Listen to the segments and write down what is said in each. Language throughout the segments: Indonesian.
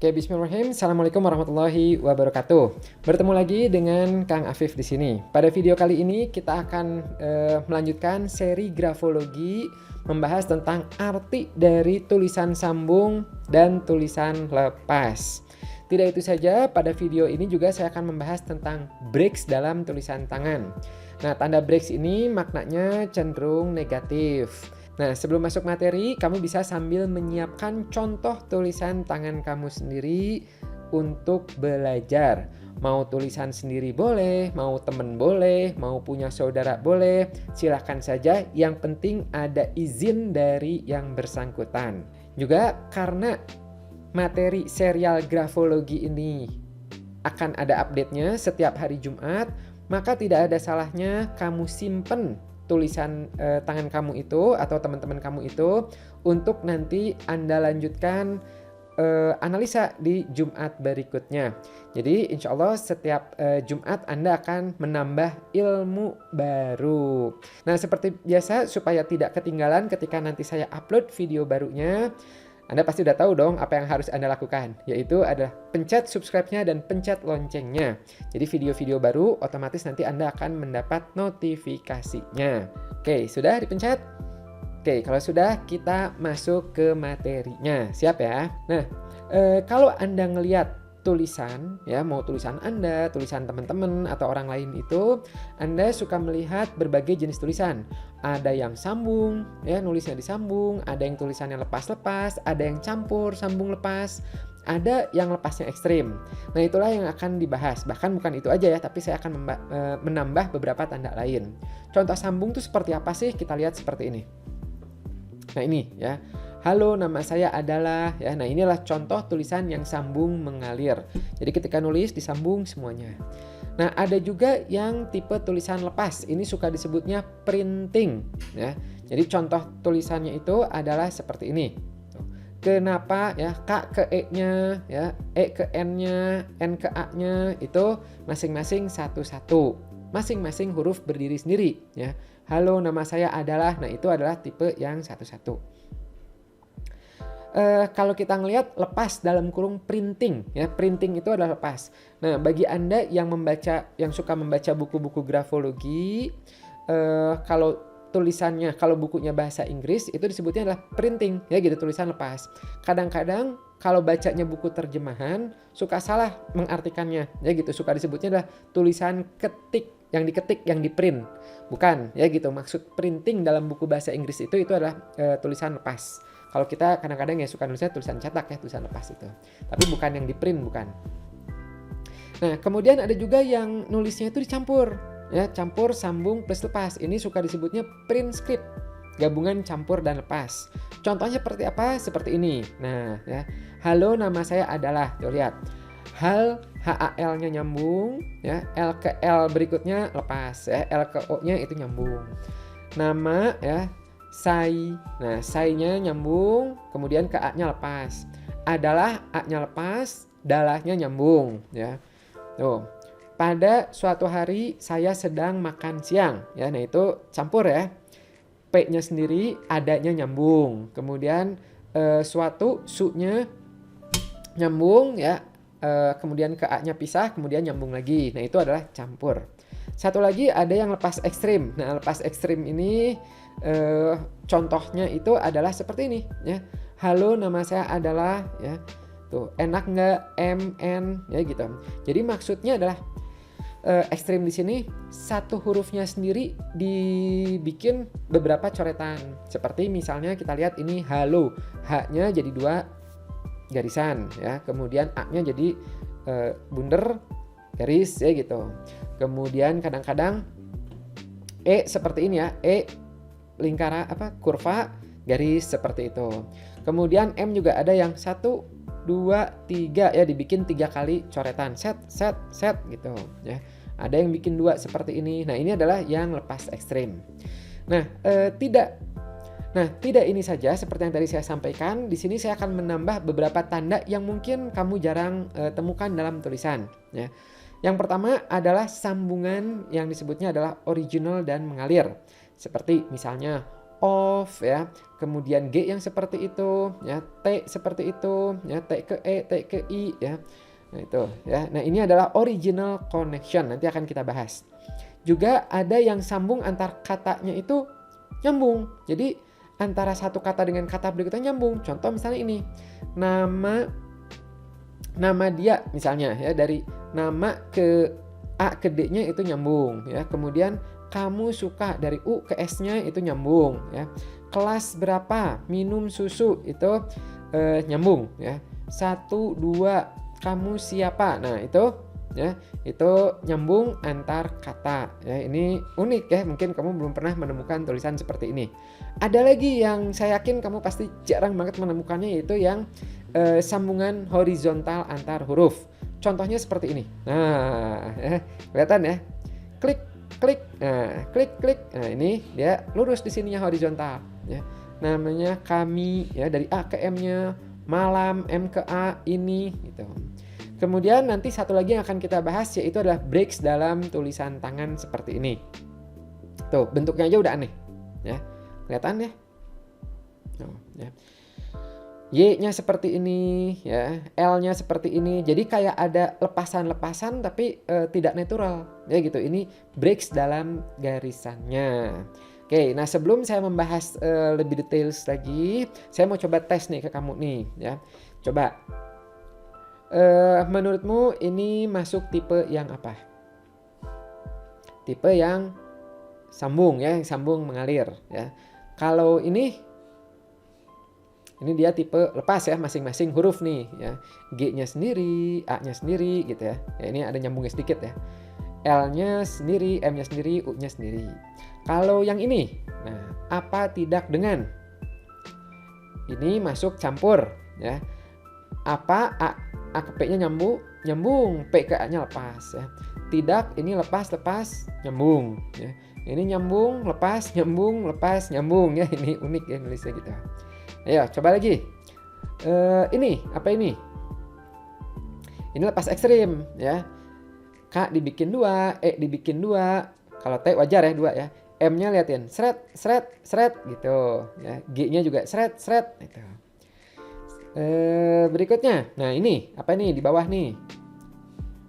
Oke, bismillahirrahmanirrahim. Assalamualaikum warahmatullahi wabarakatuh. Bertemu lagi dengan Kang Afif di sini. Pada video kali ini kita akan melanjutkan seri grafologi membahas tentang arti dari tulisan sambung dan tulisan lepas. Tidak itu saja, pada video ini juga saya akan membahas tentang breaks dalam tulisan tangan. Nah, tanda breaks ini maknanya cenderung negatif. Nah, sebelum masuk materi, kamu bisa sambil menyiapkan contoh tulisan tangan kamu sendiri untuk belajar. Mau tulisan sendiri boleh, mau temen boleh, mau punya saudara boleh. Silahkan saja, yang penting ada izin dari yang bersangkutan. Juga karena materi serial grafologi ini akan ada update-nya setiap hari Jumat, maka tidak ada salahnya kamu simpen tulisan tangan kamu itu atau teman-teman kamu itu untuk nanti Anda lanjutkan analisa di Jumat berikutnya. Jadi insya Allah setiap Jumat Anda akan menambah ilmu baru. Nah, seperti biasa, supaya tidak ketinggalan ketika nanti saya upload video barunya, Anda pasti udah tahu dong apa yang harus Anda lakukan, yaitu adalah pencet subscribe-nya dan pencet loncengnya. Jadi video-video baru otomatis nanti Anda akan mendapat notifikasinya. Oke, sudah dipencet? Oke, kalau sudah kita masuk ke materinya. Siap ya? Nah, kalau Anda ngelihat tulisan, ya mau tulisan Anda, tulisan teman-teman atau orang lain itu, Anda suka melihat berbagai jenis tulisan. Ada yang sambung, ya nulisnya disambung, ada yang tulisannya lepas-lepas, ada yang campur sambung lepas, ada yang lepasnya ekstrim. Nah, itulah yang akan dibahas. Bahkan bukan itu aja ya, tapi saya akan menambah beberapa tanda lain. Contoh sambung itu seperti apa sih? Kita lihat seperti ini. Nah, ini ya. Halo, nama saya adalah, ya. Nah, inilah contoh tulisan yang sambung mengalir. Jadi ketika nulis disambung semuanya. Nah, ada juga yang tipe tulisan lepas. Ini suka disebutnya printing, ya. Jadi contoh tulisannya itu adalah seperti ini. Kenapa ya K ke E-nya, ya, E ke N-nya, N ke A-nya itu masing-masing satu-satu. Masing-masing huruf berdiri sendiri, ya. Halo, nama saya adalah. Nah, itu adalah tipe yang satu-satu. Kalau kita ngelihat lepas dalam kurung printing, ya, printing itu adalah lepas. Nah, bagi Anda yang suka membaca buku-buku grafologi, kalau tulisannya, kalau bukunya bahasa Inggris itu disebutnya adalah printing, ya gitu, tulisan lepas. Kadang-kadang kalau bacanya buku terjemahan suka salah mengartikannya, ya gitu, suka disebutnya adalah tulisan ketik, yang diketik, yang diprint. Bukan, ya gitu. Maksud printing dalam buku bahasa Inggris itu adalah tulisan lepas. Kalau kita kadang-kadang ya suka nulisnya tulisan cetak, ya, tulisan lepas itu. Tapi bukan yang di-print, bukan. Nah, kemudian ada juga yang nulisnya itu dicampur, ya, campur sambung plus lepas. Ini suka disebutnya print script, gabungan campur dan lepas. Contohnya seperti apa? Seperti ini. Nah, ya. Halo, nama saya adalah. Tuh lihat. Hal, HAL-nya nyambung, ya. L ke L berikutnya lepas, ya. L ke O-nya itu nyambung. Nama, ya. Say, nah say-nya nyambung, kemudian ke A-nya lepas. Adalah, A-nya lepas, dalahnya nyambung, ya. Tuh. Pada suatu hari saya sedang makan siang, ya. Nah, itu campur ya. P-nya sendiri, adanya nyambung. Kemudian suatu, su-nya nyambung, ya. Kemudian ke A-nya pisah, kemudian nyambung lagi. Nah, itu adalah campur. Satu lagi ada yang lepas ekstrim. Nah, lepas ekstrim ini contohnya itu adalah seperti ini, ya. Halo, nama saya adalah, ya. Tuh, enak nggak MN, ya gitu. Jadi maksudnya adalah ekstrim di sini satu hurufnya sendiri dibikin beberapa coretan. Seperti misalnya kita lihat ini halo, H-nya jadi 2 garisan, ya. Kemudian A-nya jadi bunder garis, ya gitu. Kemudian kadang-kadang E seperti ini, ya. E lingkaran kurva garis seperti itu. Kemudian M juga ada yang 1 2 3, ya, dibikin 3 kali coretan, set gitu, ya. Ada yang bikin 2 seperti ini. Nah, ini adalah yang lepas ekstrim. Nah, tidak ini saja seperti yang tadi saya sampaikan. Di sini saya akan menambah beberapa tanda yang mungkin kamu jarang temukan dalam tulisan, ya. Yang pertama adalah sambungan yang disebutnya adalah original dan mengalir. Seperti misalnya of ya, kemudian G yang seperti itu ya, T seperti itu ya, T ke E, T ke I ya. Nah itu ya. Nah ini adalah original connection, nanti akan kita bahas. Juga ada yang sambung antar katanya itu nyambung. Jadi antara satu kata dengan kata berikutnya nyambung. Contoh misalnya ini, nama dia misalnya ya, dari nama ke A ke D-nya itu nyambung ya. Kemudian kamu suka, dari U ke S-nya itu nyambung ya. Kelas berapa, minum susu itu nyambung ya. 1, 2, kamu siapa. Nah itu ya, itu nyambung antar kata ya. Ini unik ya, mungkin kamu belum pernah menemukan tulisan seperti ini. Ada lagi yang saya yakin kamu pasti jarang banget menemukannya, yaitu yang sambungan horizontal antar huruf. Contohnya seperti ini. Nah ya, kelihatan ya, klik klik, nah klik klik, nah ini dia lurus di sininya horizontal ya. Namanya kami ya, dari A ke M-nya, malam M ke A, ini gitu. Kemudian nanti satu lagi yang akan kita bahas yaitu adalah breaks dalam tulisan tangan seperti ini. Tuh bentuknya aja udah aneh ya, kelihatan ya. Oh, ya. Y-nya seperti ini ya, L-nya seperti ini. Jadi kayak ada lepasan-lepasan tapi tidak natural ya gitu. Ini breaks dalam garisannya. Oke, nah sebelum saya membahas lebih details lagi, saya mau coba tes nih ke kamu nih ya. Coba menurutmu ini masuk tipe yang apa? Tipe yang sambung ya, yang sambung mengalir ya. Kalau ini dia tipe lepas ya, masing-masing huruf nih ya. G-nya sendiri, A-nya sendiri gitu ya. Ya ini ada nyambungnya sedikit ya. L-nya sendiri, M-nya sendiri, U-nya sendiri. Kalau yang ini, nah apa tidak dengan? Ini masuk campur ya. Apa A ke P-nya nyambung, P ke A-nya lepas ya. Tidak, ini lepas, nyambung ya. Ini nyambung, lepas, nyambung ya. Ini unik ya nulisnya gitu. Ayo coba lagi. Ini apa ini? Ini lepas ekstrim ya. K dibikin 2, E dibikin 2. Kalau T wajar ya 2 ya. M-nya liatin, sret gitu ya. G-nya juga sret gitu. Berikutnya, nah ini apa nih di bawah nih?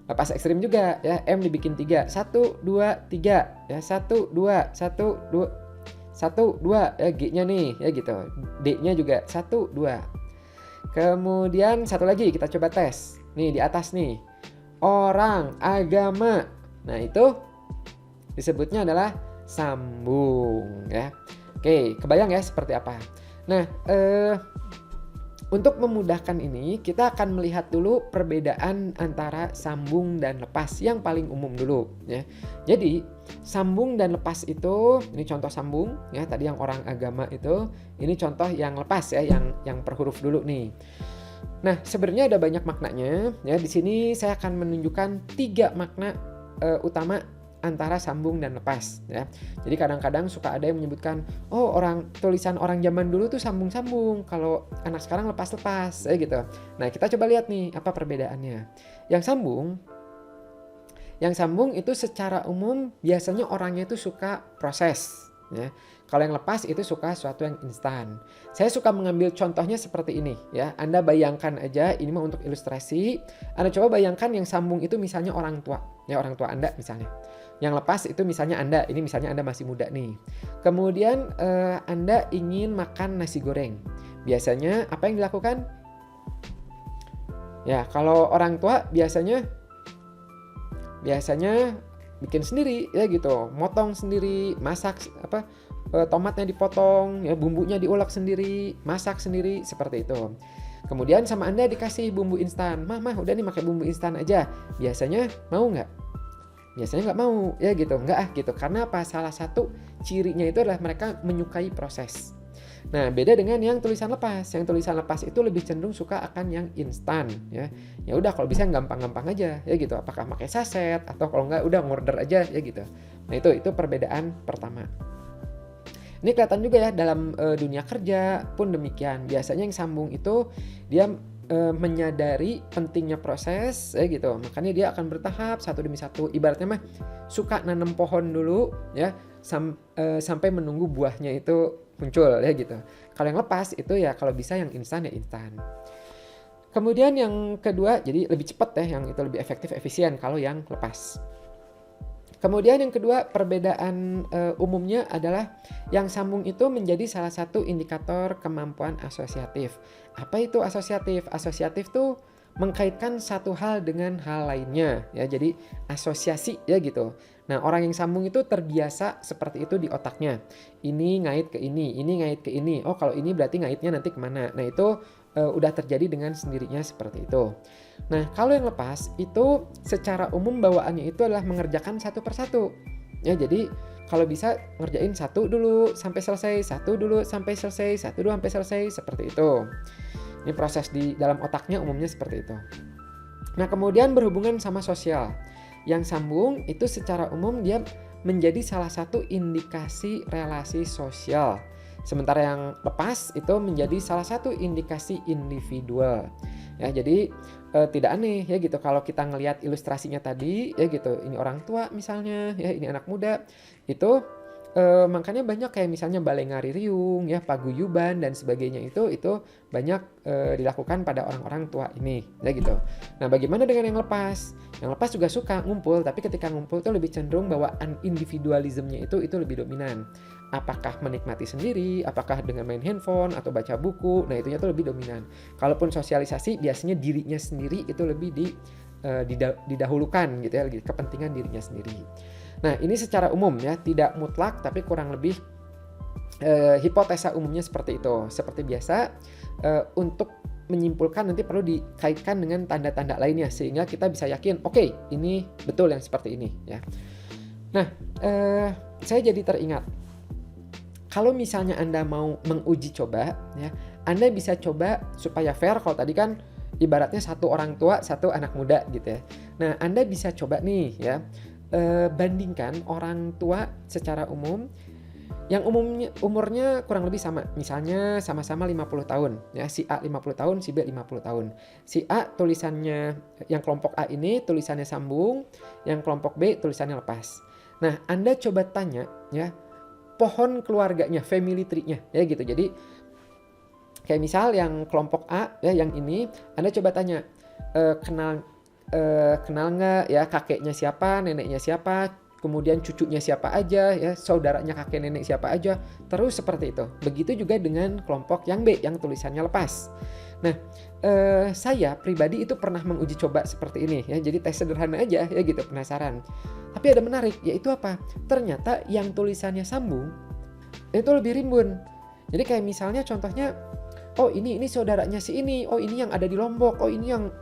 Lepas ekstrim juga ya. M dibikin 3, 1, 2, 3 ya. 1, 2, 1, 2 ya, G-nya nih ya gitu. D-nya juga 1, 2. Kemudian satu lagi kita coba tes. Nih di atas nih. Orang, agama. Nah, itu disebutnya adalah sambung ya. Oke, kebayang ya seperti apa. Nah, untuk memudahkan ini, kita akan melihat dulu perbedaan antara sambung dan lepas yang paling umum dulu ya. Jadi, sambung dan lepas itu, ini contoh sambung ya, tadi yang orang agama itu, ini contoh yang lepas ya, yang per huruf dulu nih. Nah, sebenarnya ada banyak maknanya ya. Di sini saya akan menunjukkan 3 makna utama antara sambung dan lepas ya. Jadi kadang-kadang suka ada yang menyebutkan, oh tulisan orang zaman dulu tuh sambung-sambung, kalau anak sekarang lepas-lepas ya gitu. Nah, kita coba lihat nih apa perbedaannya. Yang sambung itu secara umum biasanya orangnya itu suka proses ya. Kalau yang lepas itu suka sesuatu yang instan. Saya suka mengambil contohnya seperti ini ya. Anda bayangkan aja, ini mah untuk ilustrasi. Anda coba bayangkan yang sambung itu misalnya orang tua ya, orang tua Anda misalnya. Yang lepas itu misalnya Anda, ini misalnya Anda masih muda nih. Kemudian Anda ingin makan nasi goreng. Biasanya apa yang dilakukan? Ya, kalau orang tua biasanya bikin sendiri ya gitu, motong sendiri, masak tomatnya dipotong ya, bumbunya diulek sendiri, masak sendiri seperti itu. Kemudian sama Anda dikasih bumbu instan, mah udah nih pakai bumbu instan aja. Biasanya mau nggak? Biasanya nggak mau ya gitu, nggak gitu. Karena apa? Salah satu cirinya itu adalah mereka menyukai proses. Nah, beda dengan yang tulisan lepas. Yang tulisan lepas itu lebih cenderung suka akan yang instan ya. Ya udah kalau bisa gampang-gampang aja ya gitu. Apakah pakai saset atau kalau nggak udah ngorder aja ya gitu. Nah, itu perbedaan pertama. Ini kelihatan juga ya dalam dunia kerja pun demikian. Biasanya yang sambung itu dia menyadari pentingnya proses ya gitu. Makanya dia akan bertahap satu demi satu. Ibaratnya mah suka nanam pohon dulu ya sampai menunggu buahnya itu muncul ya gitu. Kalau yang lepas itu ya kalau bisa yang instan ya instan. Kemudian yang kedua, jadi lebih cepat ya, yang itu lebih efektif, efisien kalau yang lepas. Kemudian yang kedua, perbedaan umumnya adalah yang sambung itu menjadi salah satu indikator kemampuan asosiatif. Apa itu asosiatif? Asosiatif tuh mengkaitkan satu hal dengan hal lainnya ya. Jadi asosiasi ya gitu. Nah, orang yang sambung itu terbiasa seperti itu di otaknya. Ini ngait ke ini ngait ke ini. Oh, kalau ini berarti ngaitnya nanti kemana. Nah, itu udah terjadi dengan sendirinya seperti itu. Nah, kalau yang lepas itu secara umum bawaannya itu adalah mengerjakan satu persatu. Ya, jadi kalau bisa ngerjain satu dulu sampai selesai, satu dulu sampai selesai, satu dulu sampai selesai, seperti itu. Ini proses di dalam otaknya umumnya seperti itu. Nah, kemudian berhubungan sama sosial. Yang sambung itu secara umum dia menjadi salah satu indikasi relasi sosial. Sementara yang lepas itu menjadi salah satu indikasi individual. Ya, jadi tidak aneh ya gitu kalau kita ngelihat ilustrasinya tadi ya gitu. Ini orang tua misalnya, ya ini anak muda. Itu makanya banyak kayak misalnya Balengari Riung ya, paguyuban dan sebagainya itu banyak dilakukan pada orang-orang tua ini ya gitu. Nah, bagaimana dengan yang lepas? Yang lepas juga suka ngumpul, tapi ketika ngumpul tuh lebih cenderung bahwa individualismenya itu lebih dominan. Apakah menikmati sendiri, apakah dengan main handphone atau baca buku, nah itunya tuh lebih dominan. Kalaupun sosialisasi biasanya dirinya sendiri itu lebih didahulukan gitu ya, lagi kepentingan dirinya sendiri. Nah, ini secara umum ya, tidak mutlak tapi kurang lebih hipotesa umumnya seperti itu. Seperti biasa, untuk menyimpulkan nanti perlu dikaitkan dengan tanda-tanda lainnya sehingga kita bisa yakin, oke, ini betul yang seperti ini ya. Nah, saya jadi teringat kalau misalnya Anda mau menguji coba ya, Anda bisa coba supaya fair. Kalau tadi kan ibaratnya satu orang tua, satu anak muda gitu ya. Nah, Anda bisa coba nih ya, bandingkan orang tua secara umum yang umurnya kurang lebih sama. Misalnya sama-sama 50 tahun ya, si A 50 tahun, si B 50 tahun. Si A tulisannya yang kelompok A ini tulisannya sambung, yang kelompok B tulisannya lepas. Nah, Anda coba tanya ya, pohon keluarganya, family tree-nya ya gitu. Jadi kayak misal yang kelompok A ya, yang ini Anda coba tanya, kenal nggak ya kakeknya siapa, neneknya siapa, kemudian cucunya siapa aja ya, saudaranya kakek nenek siapa aja, terus seperti itu. Begitu juga dengan kelompok yang B yang tulisannya lepas. Nah, saya pribadi itu pernah menguji coba seperti ini ya, jadi tes sederhana aja ya gitu, penasaran. Tapi ada menarik, yaitu apa? Ternyata yang tulisannya sambung itu lebih rimbun. Jadi kayak misalnya contohnya, oh ini saudaranya si ini, oh ini yang ada di Lombok, oh ini yang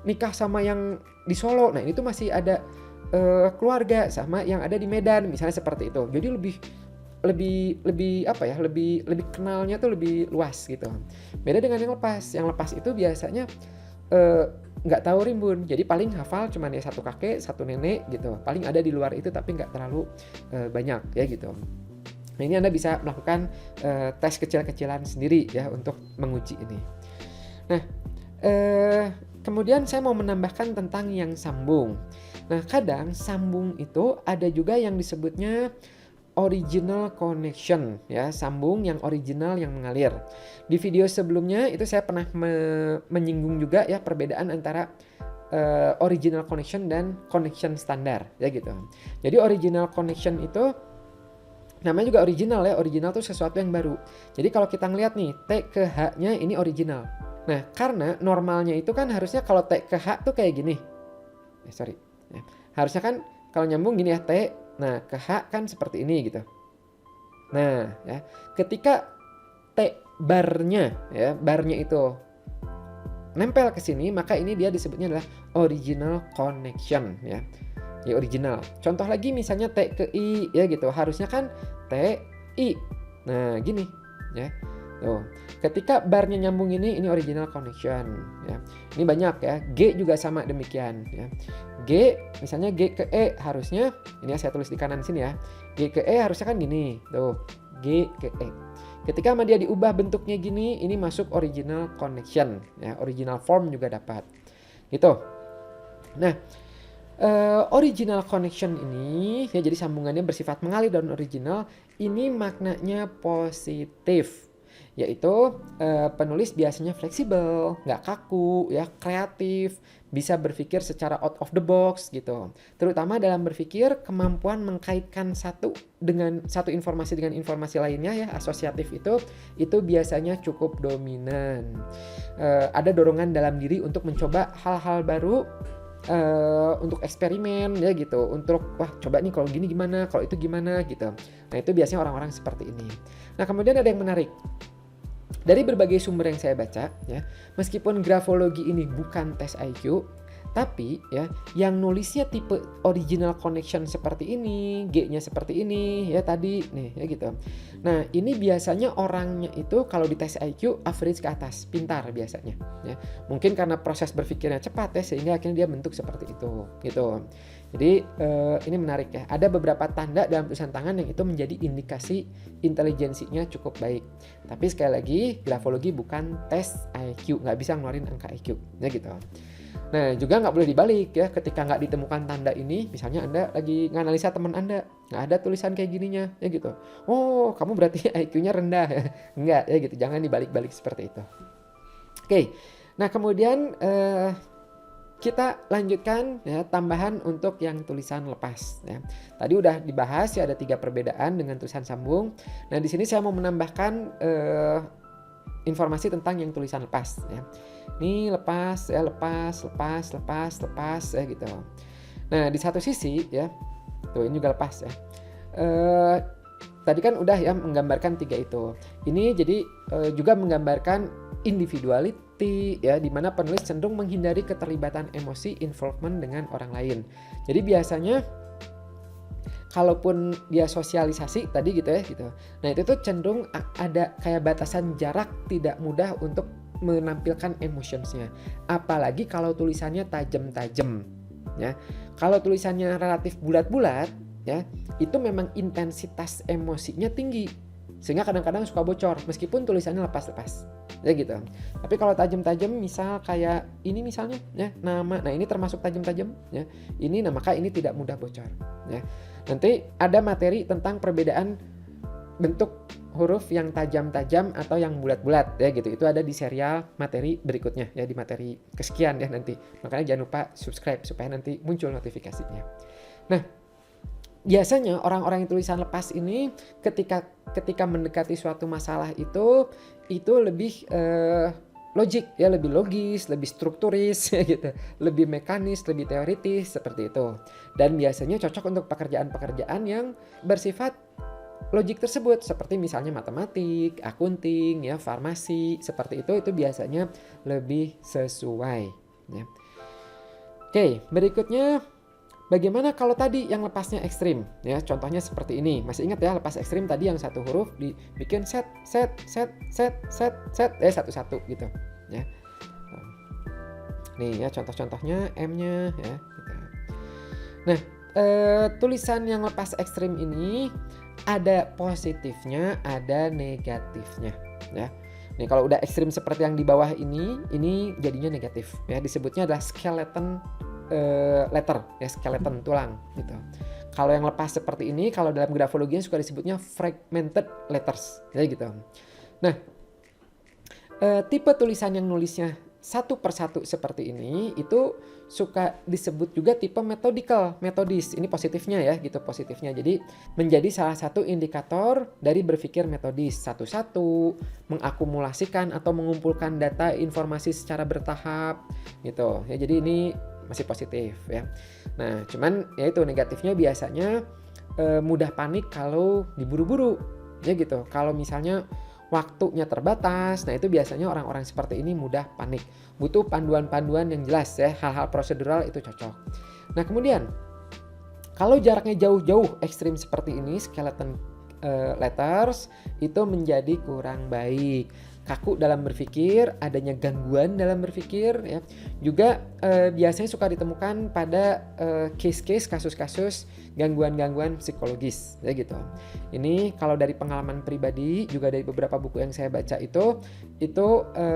nikah sama yang di Solo. Nah, ini tuh masih ada keluarga sama yang ada di Medan, misalnya seperti itu. Jadi lebih apa ya, lebih kenalnya tuh lebih luas gitu. Beda dengan yang lepas. Yang lepas itu biasanya nggak tahu rimbun, jadi paling hafal cuman ya satu kakek, satu nenek gitu. Paling ada di luar itu tapi nggak terlalu banyak ya gitu. Nah, ini Anda bisa melakukan tes kecil-kecilan sendiri ya untuk menguji ini. Nah, kemudian saya mau menambahkan tentang yang sambung. Nah, kadang sambung itu ada juga yang disebutnya original connection ya, sambung yang original yang mengalir. Di video sebelumnya itu saya pernah menyinggung juga ya perbedaan antara original connection dan connection standar ya gitu. Jadi original connection itu namanya juga original ya, original itu sesuatu yang baru. Jadi kalau kita ngeliat nih T ke H-nya ini original. Nah, karena normalnya itu kan harusnya kalau T ke H tuh kayak gini. Ya, harusnya kan kalau nyambung gini ya, T, nah ke H kan seperti ini gitu. Nah ya, ketika T barnya ya, barnya itu nempel ke sini, maka ini dia disebutnya adalah original connection ya. Ya original. Contoh lagi misalnya T ke I ya gitu, harusnya kan T I. Nah gini ya. Tuh, ketika barnya nyambung ini original connection ya. Ini banyak ya. G juga sama demikian ya. G misalnya G ke E harusnya ini ya, saya tulis di kanan sini ya. G ke E harusnya kan gini. Tuh, G ke E. Ketika sama dia diubah bentuknya gini, ini masuk original connection ya. Original form juga dapat. Gitu. Nah, Original connection ini ya, jadi sambungannya bersifat mengalir dan original, ini maknanya positif, yaitu penulis biasanya fleksibel, nggak kaku ya, kreatif, bisa berpikir secara out of the box gitu. Terutama dalam berpikir, kemampuan mengkaitkan satu informasi dengan informasi lainnya ya, asosiatif itu biasanya cukup dominan. Ada dorongan dalam diri untuk mencoba hal-hal baru, untuk eksperimen ya gitu, untuk wah coba nih kalau gini gimana, kalau itu gimana gitu. Nah itu biasanya orang-orang seperti ini. Nah kemudian ada yang menarik. Dari berbagai sumber yang saya baca ya, meskipun grafologi ini bukan tes IQ, tapi ya yang nulisnya tipe original connection seperti ini, G-nya seperti ini ya tadi nih ya gitu. Nah, ini biasanya orangnya itu kalau di tes IQ average ke atas, pintar biasanya ya. Mungkin karena proses berpikirnya cepat ya, sehingga akhirnya dia bentuk seperti itu gitu. Jadi ini menarik ya. Ada beberapa tanda dalam tulisan tangan yang itu menjadi indikasi intelijensinya cukup baik. Tapi sekali lagi, grafologi bukan tes IQ, nggak bisa ngeluarin angka IQ ya gitu. Nah juga nggak boleh dibalik ya, ketika nggak ditemukan tanda ini, misalnya Anda lagi nganalisa teman Anda, nggak ada tulisan kayak gininya ya gitu. Oh kamu berarti IQ-nya rendah ya. Enggak ya gitu, jangan dibalik-balik seperti itu. Oke, nah kemudian kita lanjutkan ya, tambahan untuk yang tulisan lepas ya. Tadi udah dibahas ya, ada 3 perbedaan dengan tulisan sambung. Nah di sini saya mau menambahkan informasi tentang yang tulisan lepas ya. Ini lepas ya, lepas ya gitu. Nah di satu sisi ya, tuh ini juga lepas ya. Tadi kan udah ya menggambarkan 3 itu. Ini jadi juga menggambarkan individuality ya, di mana penulis cenderung menghindari keterlibatan emosi, involvement dengan orang lain. Jadi biasanya kalaupun dia sosialisasi tadi gitu ya gitu. Nah itu tuh cenderung ada kayak batasan jarak, tidak mudah untuk menampilkan emotionsnya. Apalagi kalau tulisannya tajam-tajam ya. Kalau tulisannya relatif bulat-bulat ya, itu memang intensitas emosinya tinggi, sehingga kadang-kadang suka bocor meskipun tulisannya lepas-lepas ya gitu. Tapi kalau tajam-tajam, misal kayak ini misalnya ya, nama, nah ini termasuk tajam-tajam ya, ini, nah maka ini tidak mudah bocor ya. Nanti ada materi tentang perbedaan bentuk huruf yang tajam-tajam atau yang bulat-bulat ya gitu. Itu ada di serial materi berikutnya ya, di materi kesekian ya nanti. Makanya jangan lupa subscribe supaya nanti muncul notifikasinya. Nah, biasanya orang-orang yang tulisan lepas ini ketika mendekati suatu masalah itu lebih logik ya, lebih logis, lebih strukturis ya gitu, lebih mekanis, lebih teoritis seperti itu. Dan biasanya cocok untuk pekerjaan-pekerjaan yang bersifat logik tersebut, seperti misalnya matematik, akunting, ya, farmasi, seperti itu biasanya lebih sesuai. Ya. Oke, berikutnya bagaimana kalau tadi yang lepasnya ekstrim? Ya, contohnya seperti ini. Masih ingat ya, lepas ekstrim tadi yang satu huruf dibikin set, satu-satu gitu. Ya. Nih ya contoh-contohnya M-nya ya. Gitu. Nah, tulisan yang lepas ekstrim ini ada positifnya, ada negatifnya ya. Nih kalau udah ekstrim seperti yang di bawah ini jadinya negatif ya, disebutnya adalah skeleton letter ya, skeleton tulang gitu. Kalau yang lepas seperti ini, kalau dalam grafologinya suka disebutnya fragmented letters ya gitu. Nah, tipe tulisan yang nulisnya satu persatu seperti ini itu suka disebut juga tipe metodis. Ini positifnya ya gitu, positifnya. Jadi menjadi salah satu indikator dari berpikir metodis, satu-satu mengakumulasikan atau mengumpulkan data informasi secara bertahap gitu. Ya jadi ini masih positif ya. Nah, cuman ya itu negatifnya biasanya mudah panik kalau diburu-buru ya gitu. Kalau misalnya waktunya terbatas, nah itu biasanya orang-orang seperti ini mudah panik. Butuh panduan-panduan yang jelas ya, hal-hal prosedural itu cocok. Nah kemudian, kalau jaraknya jauh-jauh ekstrim seperti ini, skeleton letters, itu menjadi kurang baik. Kaku dalam berpikir, adanya gangguan dalam berpikir ya. Juga biasanya suka ditemukan pada case-case, kasus-kasus gangguan-gangguan psikologis ya gitu. Ini kalau dari pengalaman pribadi, juga dari beberapa buku yang saya baca itu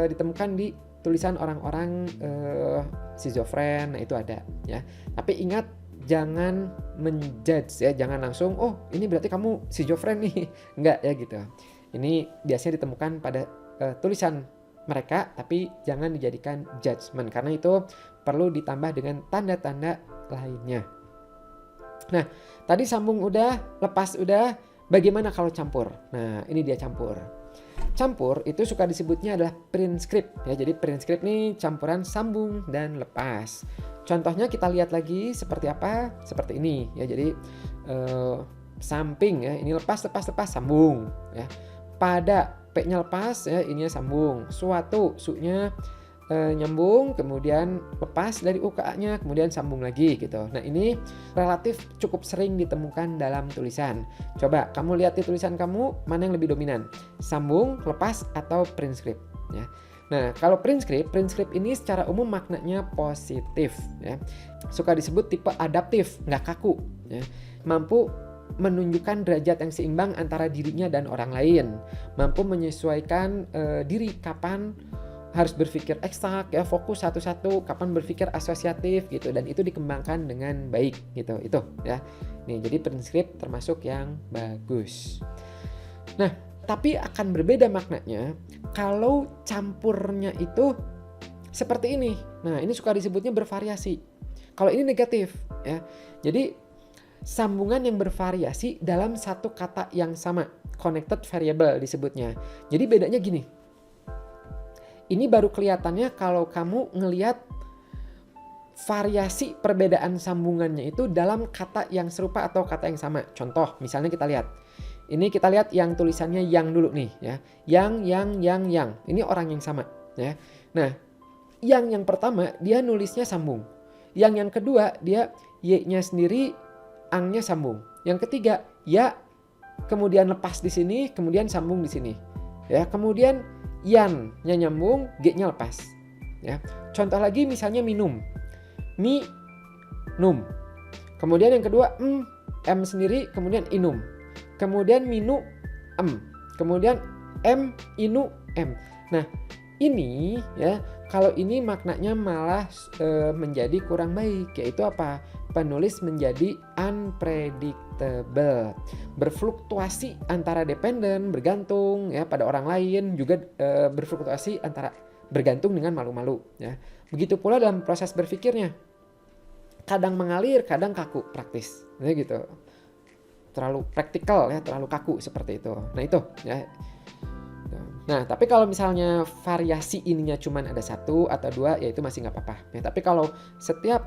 ditemukan di tulisan orang-orang schizofren, nah itu ada ya. Tapi ingat jangan menjudge ya, jangan langsung oh ini berarti kamu schizofren nih. Enggak ya gitu. Ini biasanya ditemukan pada tulisan mereka, tapi jangan dijadikan judgement karena itu perlu ditambah dengan tanda-tanda lainnya. Nah, tadi sambung udah, lepas udah, bagaimana kalau campur? Nah, ini dia campur. Campur itu suka disebutnya adalah print script ya. Jadi print script nih campuran sambung dan lepas. Contohnya kita lihat lagi seperti apa? Seperti ini ya. Jadi samping ya, ini lepas sambung ya. Pada P-nya lepas ya, ininya sambung. Suatu su-nya nyambung, kemudian lepas dari UKA-nya, kemudian sambung lagi gitu. Nah ini relatif cukup sering ditemukan dalam tulisan. Coba kamu lihat di tulisan kamu, mana yang lebih dominan? Sambung, lepas, atau print script ya. Nah kalau print script ini secara umum maknanya positif ya. Suka disebut tipe adaptif, nggak kaku ya. Mampu menunjukkan derajat yang seimbang antara dirinya dan orang lain. Mampu menyesuaikan diri kapan harus berpikir eksak ya, fokus satu-satu, kapan berpikir asosiatif gitu, dan itu dikembangkan dengan baik gitu. Itu ya. Nih, jadi print script termasuk yang bagus. Nah, tapi akan berbeda maknanya kalau campurnya itu seperti ini. Nah, ini suka disebutnya bervariasi. Kalau ini negatif ya. Jadi sambungan yang bervariasi dalam satu kata yang sama, connected variable disebutnya. Jadi bedanya gini. Ini baru kelihatannya kalau kamu ngelihat variasi perbedaan sambungannya itu dalam kata yang serupa atau kata yang sama. Contoh, misalnya kita lihat. Ini kita lihat yang tulisannya yang dulu nih ya. Yang. Ini orang yang sama ya. Nah, yang pertama dia nulisnya sambung. Yang kedua dia y-nya sendiri, ang-nya sambung. Yang ketiga ya, kemudian lepas di sini, kemudian sambung di sini. Ya, kemudian yan-nya nyambung, g-nya lepas. Ya. Contoh lagi misalnya minum. Mi-num. Kemudian yang kedua m sendiri, kemudian inum. Kemudian minu, kemudian inu, Nah, ini ya, kalau ini maknanya malah menjadi kurang baik, yaitu apa? Penulis menjadi unpredictable, berfluktuasi antara dependen, bergantung ya pada orang lain, juga berfluktuasi antara bergantung dengan malu-malu ya. Begitu pula dalam proses berpikirnya, kadang mengalir, kadang kaku, praktis ya gitu, terlalu praktikal ya, terlalu kaku seperti itu. Nah itu ya. Nah, tapi kalau misalnya variasi ininya cuman ada satu atau dua, ya itu masih nggak apa-apa. Ya, tapi kalau setiap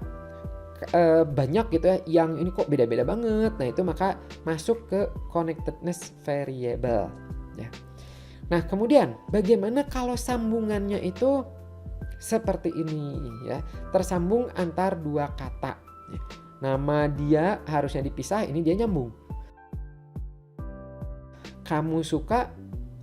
banyak gitu ya, yang ini kok beda-beda banget, nah itu maka masuk ke connectedness variable. Ya. Nah, kemudian bagaimana kalau sambungannya itu seperti ini ya, tersambung antar dua kata. Ya. Nama dia harusnya dipisah, ini dia nyambung. Kamu suka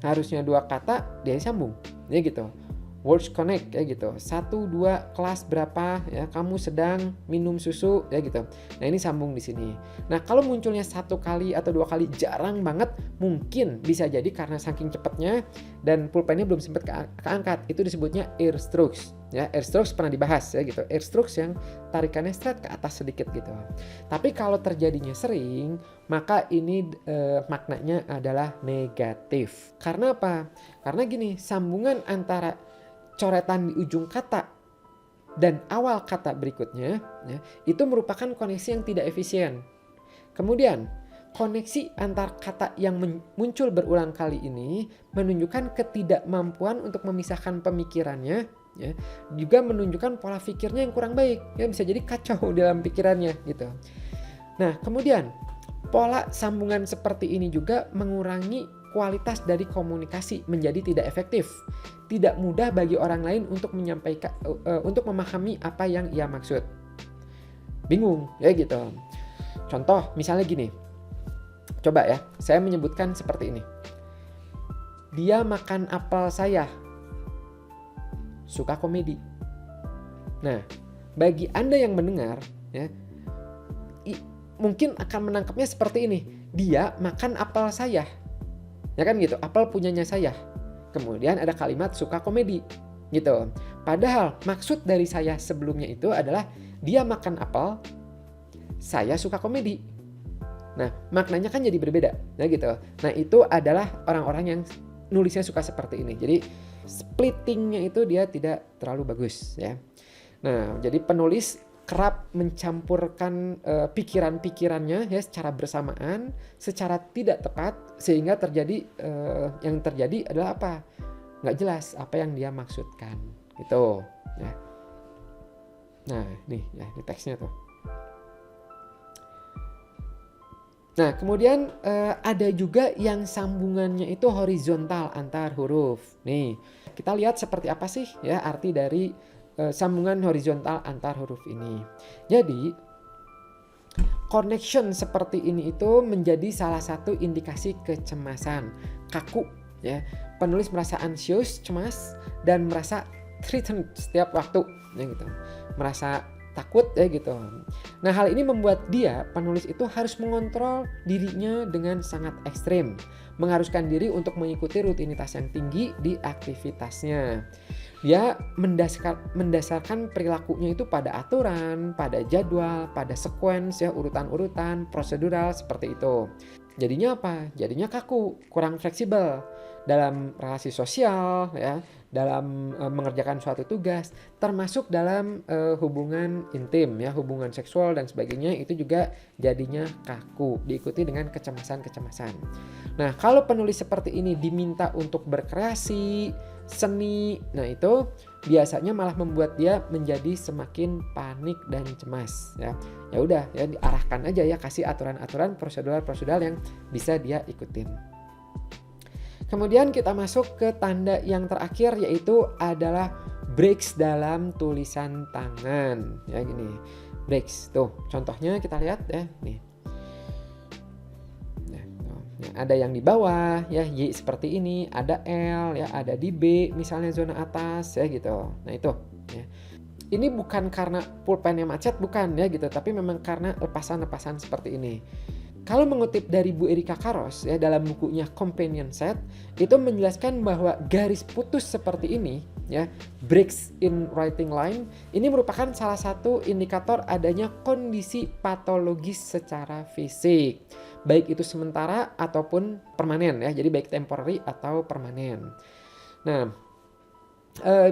harusnya dua kata, dia sambung ya gitu. Words connect ya gitu. 1, 2, kelas berapa ya, kamu sedang minum susu ya gitu. Nah ini sambung di sini. Nah kalau munculnya 1 kali atau 2 kali jarang banget, mungkin bisa jadi karena saking cepatnya dan pulpennya belum sempat keangkat. Itu disebutnya air strokes ya. Air strokes pernah dibahas ya gitu. Air strokes yang tarikannya straight ke atas sedikit gitu. Tapi kalau terjadinya sering, maka ini maknanya adalah negatif. Karena apa? Karena gini, sambungan antara coretan di ujung kata dan awal kata berikutnya ya, itu merupakan koneksi yang tidak efisien. Kemudian koneksi antar kata yang muncul berulang kali ini menunjukkan ketidakmampuan untuk memisahkan pemikirannya ya, juga menunjukkan pola pikirnya yang kurang baik ya, bisa jadi kacau dalam pikirannya gitu. Nah kemudian pola sambungan seperti ini juga mengurangi kualitas dari komunikasi, menjadi tidak efektif, tidak mudah bagi orang lain untuk menyampaikan, untuk memahami apa yang ia maksud. Bingung ya gitu. Contoh misalnya gini, coba ya, saya menyebutkan seperti ini. Dia makan apel saya, suka komedi. Nah, bagi Anda yang mendengar ya, mungkin akan menangkapnya seperti ini. Dia makan apel saya. Ya kan gitu, apel punyanya saya. Kemudian ada kalimat suka komedi. gitu. Padahal maksud dari saya sebelumnya itu adalah dia makan apel, saya suka komedi. Nah, maknanya kan jadi berbeda, nah gitu. Nah, itu adalah orang-orang yang nulisnya suka seperti ini. Jadi splittingnya itu dia tidak terlalu bagus ya. Nah, jadi penulis kerap mencampurkan pikiran-pikirannya ya secara bersamaan, secara tidak tepat, sehingga terjadi yang terjadi adalah apa? Nggak jelas apa yang dia maksudkan, gitu. Ya. Nah, nih ya di teksnya tuh. Nah, kemudian ada juga yang sambungannya itu horizontal antar huruf. Nih, kita lihat seperti apa sih ya arti dari sambungan horizontal antar huruf ini. Jadi, connection seperti ini itu menjadi salah satu indikasi kecemasan, kaku ya. Penulis merasa anxious, cemas, dan merasa threatened setiap waktu ya gitu. Merasa takut ya gitu. Nah, hal ini membuat penulis itu harus mengontrol dirinya dengan sangat ekstrim, mengharuskan diri untuk mengikuti rutinitas yang tinggi di aktivitasnya. Dia mendasarkan perilakunya itu pada aturan, pada jadwal, pada sequence ya, urutan-urutan, prosedural seperti itu. Jadinya apa? Jadinya kaku, kurang fleksibel dalam relasi sosial ya, dalam mengerjakan suatu tugas, termasuk dalam hubungan intim ya, hubungan seksual dan sebagainya, itu juga jadinya kaku, diikuti dengan kecemasan-kecemasan. Nah, kalau penulis seperti ini diminta untuk berkreasi, seni, nah itu biasanya malah membuat dia menjadi semakin panik dan cemas ya. Ya udah ya, diarahkan aja ya, kasih aturan-aturan, prosedural yang bisa dia ikutin. Kemudian kita masuk ke tanda yang terakhir, yaitu adalah breaks dalam tulisan tangan ya, gini. Breaks tuh contohnya kita lihat ya nih. Ada yang di bawah ya, Y seperti ini, ada L ya, ada di B misalnya zona atas ya gitu. Nah itu ya. Ini bukan karena pulpennya macet, bukan ya gitu, tapi memang karena lepasan-lepasan seperti ini. Kalau mengutip dari Bu Erika Karos ya dalam bukunya Companion Set, itu menjelaskan bahwa garis putus seperti ini ya, breaks in writing line, ini merupakan salah satu indikator adanya kondisi patologis secara fisik, baik itu sementara ataupun permanen ya, jadi baik temporary atau permanen. Nah,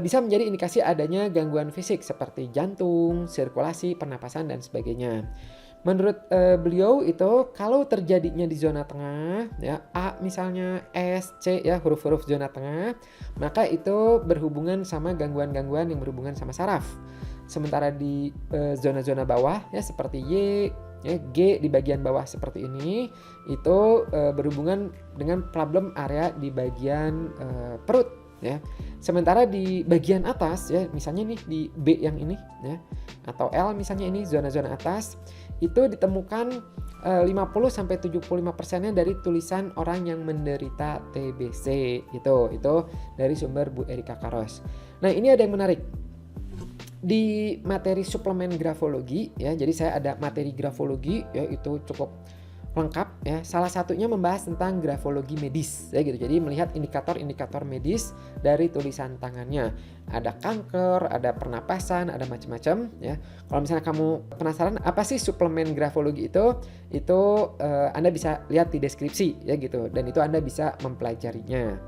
bisa menjadi indikasi adanya gangguan fisik seperti jantung, sirkulasi, pernapasan dan sebagainya. Menurut beliau itu kalau terjadinya di zona tengah ya, A misalnya, S, C ya, huruf-huruf zona tengah, maka itu berhubungan sama gangguan-gangguan yang berhubungan sama saraf. Sementara di zona-zona bawah ya seperti Y ya, G di bagian bawah seperti ini, itu berhubungan dengan problem area di bagian perut ya. Sementara di bagian atas ya, misalnya nih di B yang ini ya, atau L misalnya, ini zona-zona atas, itu ditemukan 50-75%-nya dari tulisan orang yang menderita TBC gitu. Itu dari sumber Bu Erika Karos. Nah, ini ada yang menarik. Di materi suplemen grafologi ya, jadi saya ada materi grafologi ya, itu cukup lengkap ya. Salah satunya membahas tentang grafologi medis ya gitu. Jadi melihat indikator-indikator medis dari tulisan tangannya. Ada kanker, ada pernapasan, ada macam-macam ya. Kalau misalnya kamu penasaran apa sih suplemen grafologi itu Anda bisa lihat di deskripsi ya gitu, dan itu Anda bisa mempelajarinya.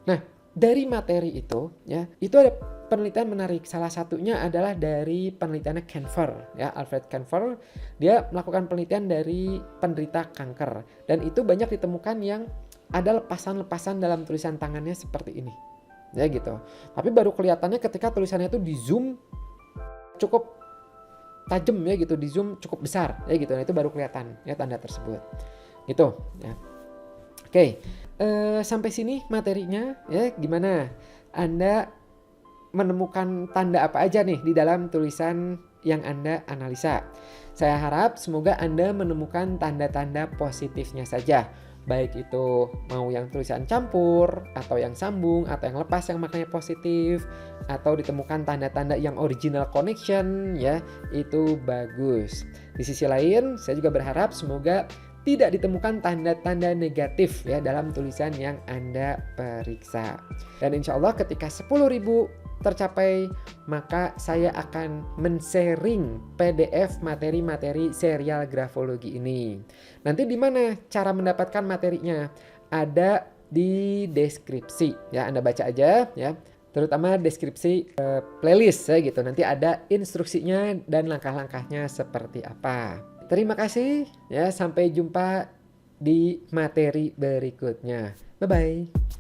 Nah, dari materi itu ya, itu ada penelitian menarik. Salah satunya adalah dari penelitiannya Kanfer ya, Alfred Kanfer. Dia melakukan penelitian dari penderita kanker, dan itu banyak ditemukan yang ada lepasan-lepasan dalam tulisan tangannya seperti ini ya gitu. Tapi baru kelihatannya ketika tulisannya itu di zoom cukup tajam ya gitu, di zoom cukup besar ya gitu. Nah, itu baru kelihatan ya tanda tersebut gitu ya. Oke, sampai sini materinya ya. Gimana Anda menemukan tanda apa aja nih di dalam tulisan yang Anda analisa? Saya harap semoga Anda menemukan tanda-tanda positifnya saja, baik itu mau yang tulisan campur atau yang sambung atau yang lepas yang maknanya positif, atau ditemukan tanda-tanda yang original connection ya, itu bagus. Di sisi lain, saya juga berharap semoga tidak ditemukan tanda-tanda negatif ya dalam tulisan yang Anda periksa. Dan insya Allah ketika 10.000 tercapai, maka saya akan men-sharing PDF materi-materi serial grafologi ini. Nanti di mana cara mendapatkan materinya? Ada di deskripsi ya, Anda baca aja ya. Terutama deskripsi playlist ya gitu. Nanti ada instruksinya dan langkah-langkahnya seperti apa. Terima kasih ya, sampai jumpa di materi berikutnya. Bye bye.